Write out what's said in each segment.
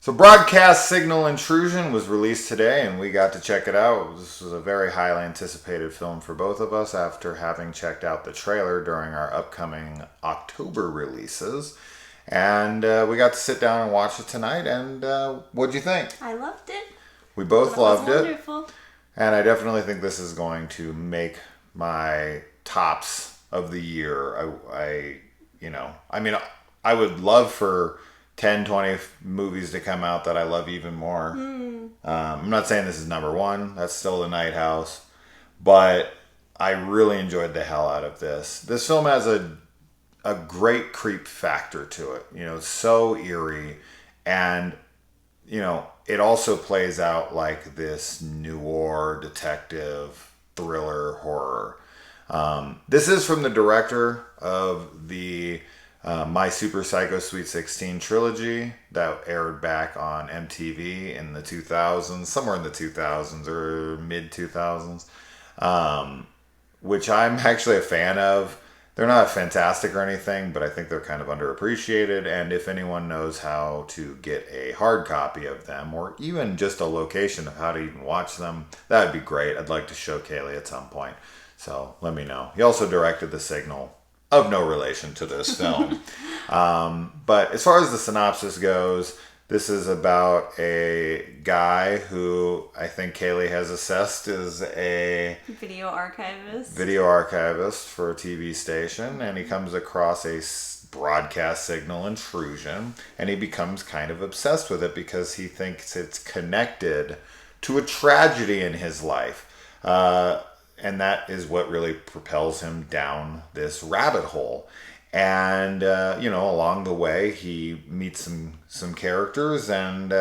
So Broadcast Signal Intrusion was released today and we got to check it out. This was a very highly anticipated film for both of us after having checked out the trailer during our upcoming October releases. And we got to sit down and watch it tonight. And what'd you think? I loved it. We both loved it. Wonderful. And I definitely think this is going to make my tops of the year. I would love for 10, 20 movies to come out that I love even more. I'm not saying this is number one. That's still The Night House. But I really enjoyed the hell out of this. This film has a great creep factor to it. It's so eerie. And, it also plays out like this noir detective thriller horror. This is from the director of the My Super Psycho Sweet 16 trilogy that aired back on MTV in the 2000s, somewhere in the 2000s or mid 2000s, which I'm actually a fan of. They're not fantastic or anything, but I think they're kind of underappreciated. And if anyone knows how to get a hard copy of them, or even just a location of how to even watch them, that would be great. I'd like to show Kaylee at some point. So let me know. He also directed The Signal, of no relation to this film. But as far as the synopsis goes, this is about a guy who I think Kaylee has assessed as a Video archivist for a TV station, and he comes across a broadcast signal intrusion, and he becomes kind of obsessed with it because he thinks it's connected to a tragedy in his life. And that is what really propels him down this rabbit hole. And, along the way, he meets some characters and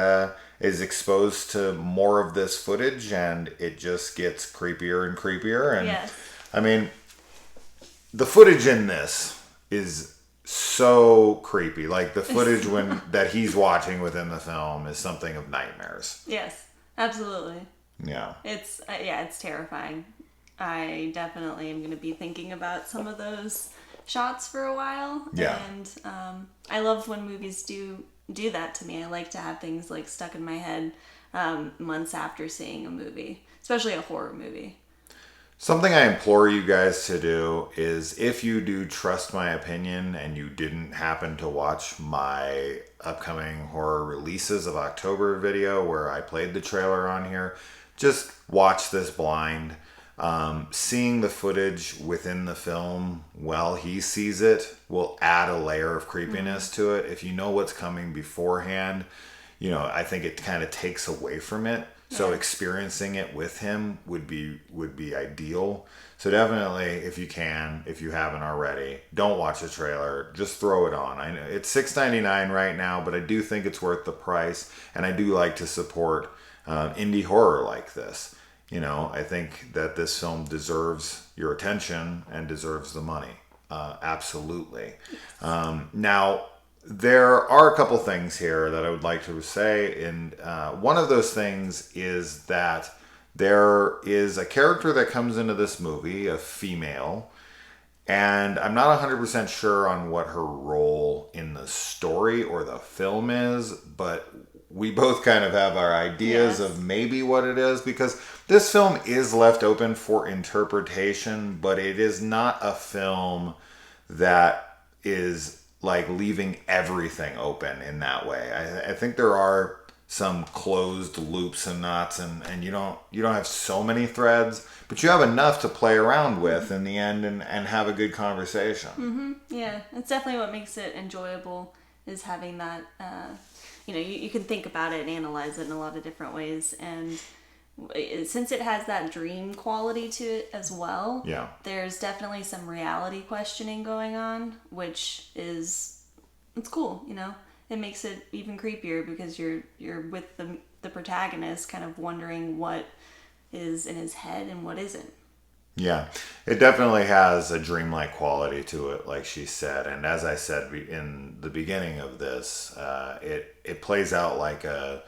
is exposed to more of this footage, and it just gets creepier and creepier. And yes. I mean, the footage in this is so creepy. Like the footage that he's watching within the film is something of nightmares. Yes, absolutely. Yeah. It's terrifying. I definitely am going to be thinking about some of those shots for a while. Yeah. And I love when movies do that to me. I like to have things like stuck in my head months after seeing a movie, especially a horror movie. Something I implore you guys to do is, if you do trust my opinion and you didn't happen to watch my upcoming horror releases of October video where I played the trailer on here, just watch this blind. Seeing the footage within the film while he sees it will add a layer of creepiness to it. If you know what's coming beforehand, I think it kind of takes away from it. Yeah. So experiencing it with him would be ideal. So definitely, if you haven't already, don't watch the trailer. Just throw it on. I know it's $6.99 right now, but I do think it's worth the price, and I do like to support indie horror like this. I think that this film deserves your attention and deserves the money. Absolutely. Now, there are a couple things here that I would like to say. And one of those things is that there is a character that comes into this movie, a female, and I'm not 100% sure on what her role in the story or the film is, but we both kind of have our ideas of maybe what it is, because this film is left open for interpretation, but it is not a film that is like leaving everything open in that way. I think there are some closed loops and knots, and you don't have so many threads, but you have enough to play around with in the end and have a good conversation. Mm-hmm. Yeah, that's definitely what makes it enjoyable, is having that... you can think about it and analyze it in a lot of different ways. And since it has that dream quality to it as well, there's definitely some reality questioning going on, which it's cool, It makes it even creepier because you're with the protagonist kind of wondering what is in his head and what isn't. Yeah, it definitely has a dreamlike quality to it, like she said. And as I said in the beginning of this, it plays out like a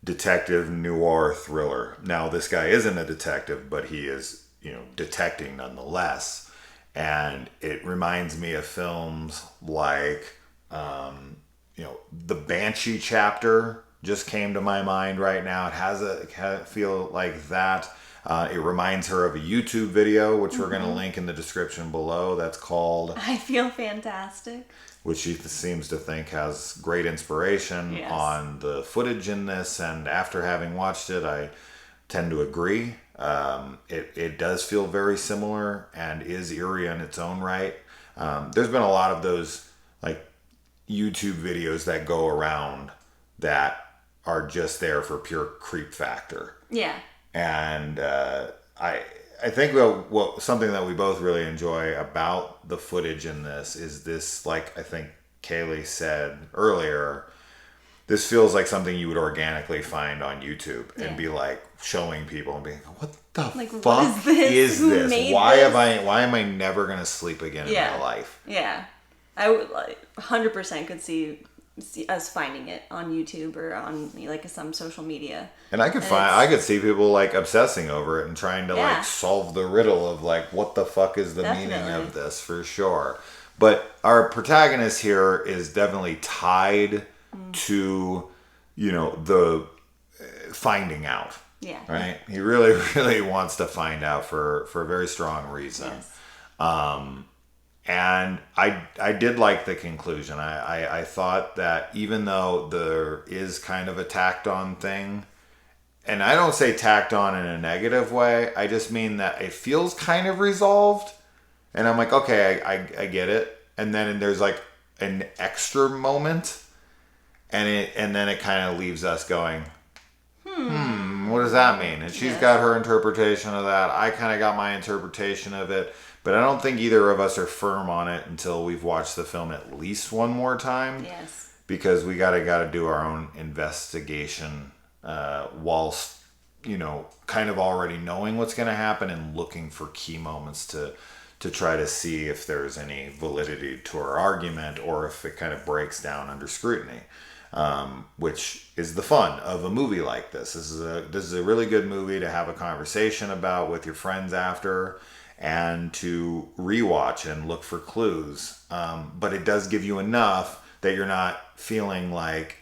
detective noir thriller. Now, this guy isn't a detective, but he is, detecting nonetheless. And it reminds me of films like, The Banshee Chapter just came to my mind right now. It has feel like that. It reminds her of a YouTube video, which we're going to link in the description below. That's called I Feel Fantastic. Which she seems to think has great inspiration on the footage in this. And after having watched it, I tend to agree. It does feel very similar and is eerie in its own right. There's been a lot of those like YouTube videos that go around that are just there for pure creep factor. Yeah. And I think what something that we both really enjoy about the footage in this is this, like I think Kaylee said earlier, this feels like something you would organically find on YouTube and be like showing people and being, what the fuck what is Who this? made Why this? Why am I never gonna sleep again in my life? Yeah. I would 100% could see us finding it on YouTube or on like some social media. And I could see people like obsessing over it and trying to like solve the riddle of like what the fuck is the meaning of this, for sure. But our protagonist here is definitely tied to, the finding out. Yeah. Right? He really, really wants to find out for a very strong reason. Yes. And I did like the conclusion. I thought that even though there is kind of a tacked on thing, and I don't say tacked on in a negative way, I just mean that it feels kind of resolved. And I'm like, okay, I get it. And then there's like an extra moment, and then it kind of leaves us going, what does that mean? And she's got her interpretation of that. I kind of got my interpretation of it. But I don't think either of us are firm on it until we've watched the film at least one more time. Yes. Because we gotta do our own investigation whilst, kind of already knowing what's going to happen and looking for key moments to try to see if there's any validity to our argument or if it kind of breaks down under scrutiny. Which is the fun of a movie like this. This is a really good movie to have a conversation about with your friends after, and to rewatch and look for clues. But it does give you enough that you're not feeling like,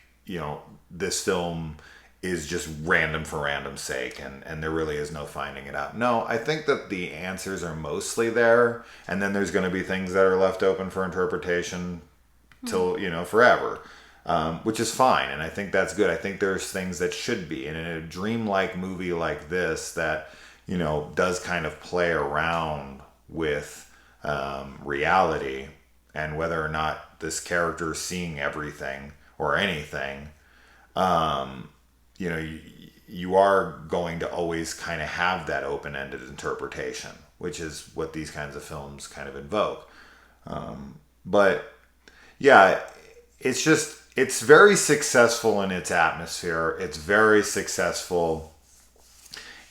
this film is just random for random's sake and there really is no finding it out. No, I think that the answers are mostly there, and then there's going to be things that are left open for interpretation till, forever. Which is fine, and I think that's good. I think there's things that should be. And in a dreamlike movie like this that does kind of play around with reality and whether or not this character is seeing everything or anything, you are going to always kind of have that open-ended interpretation, which is what these kinds of films kind of invoke. But yeah, it's very successful in its atmosphere. It's very successful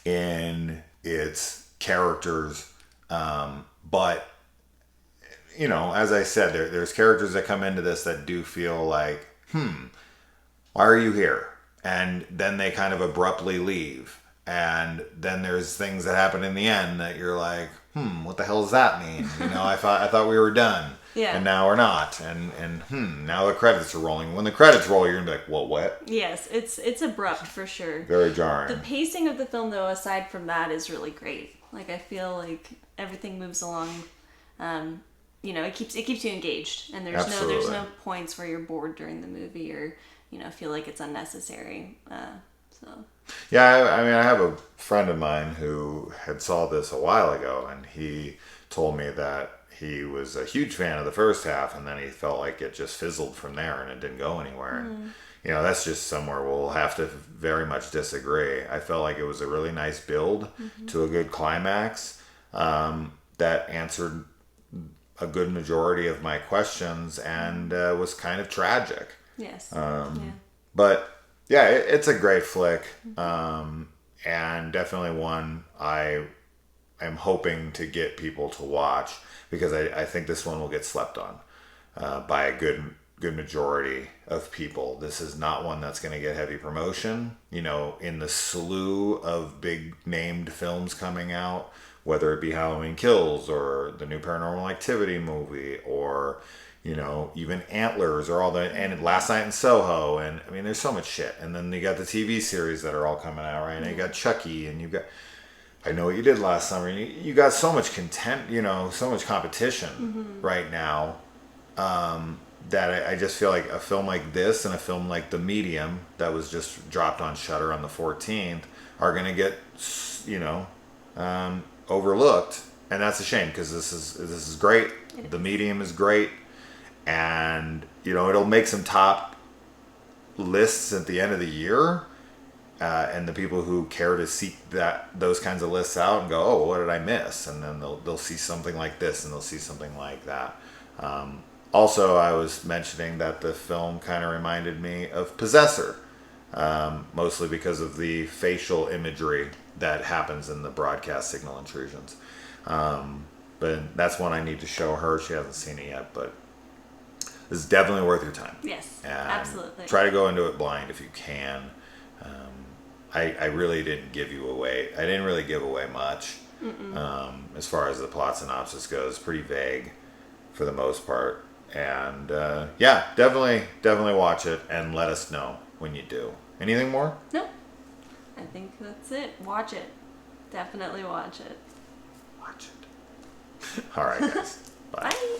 in its characters, but as I said, there's characters that come into this that do feel like, why are you here? And then they kind of abruptly leave, and then there's things that happen in the end that you're like, what the hell does that mean? I thought we were done, and now we're not, and now the credits are rolling. When the credits roll, you're gonna be like, well, what? Yes, it's abrupt for sure. Very jarring. The pacing of the film, though, aside from that, is really great. Like, I feel like everything moves along. It keeps you engaged, and there's no points where you're bored during the movie or feel like it's unnecessary. Yeah, I have a friend of mine who had saw this a while ago, and he told me that he was a huge fan of the first half, and then he felt like it just fizzled from there and it didn't go anywhere. And, that's just somewhere we'll have to very much disagree. I felt like it was a really nice build to a good climax that answered a good majority of my questions and was kind of tragic. Yes. But yeah, it's a great flick, and definitely one I am hoping to get people to watch, because I think this one will get slept on by a good majority of people. This is not one that's going to get heavy promotion. In the slew of big named films coming out, whether it be Halloween Kills or the new Paranormal Activity movie or even Antlers or all the, and Last Night in Soho, and I mean, there's so much shit. And then you got the TV series that are all coming out, right? And you got Chucky, and you got I Know What You Did Last Summer. You got so much content, so much competition right now, that I just feel like a film like this and a film like The Medium that was just dropped on Shudder on the 14th are going to get, overlooked, and that's a shame because this is great. The Medium is great, and it'll make some top lists at the end of the year. And the people who care to seek those kinds of lists out and go, oh, what did I miss? And then they'll see something like this, and they'll see something like that. Also, I was mentioning that the film kind of reminded me of Possessor, mostly because of the facial imagery that happens in the broadcast signal intrusions. But that's one I need to show her. She hasn't seen it yet, but this is definitely worth your time. Yes, and absolutely. Try to go into it blind if you can. I really didn't give you away. I didn't really give away much as far as the plot synopsis goes. Pretty vague for the most part. And definitely watch it and let us know when you do. Anything more? No, I think that's it. Watch it. Definitely watch it. Watch it. All right, guys. Bye. Bye.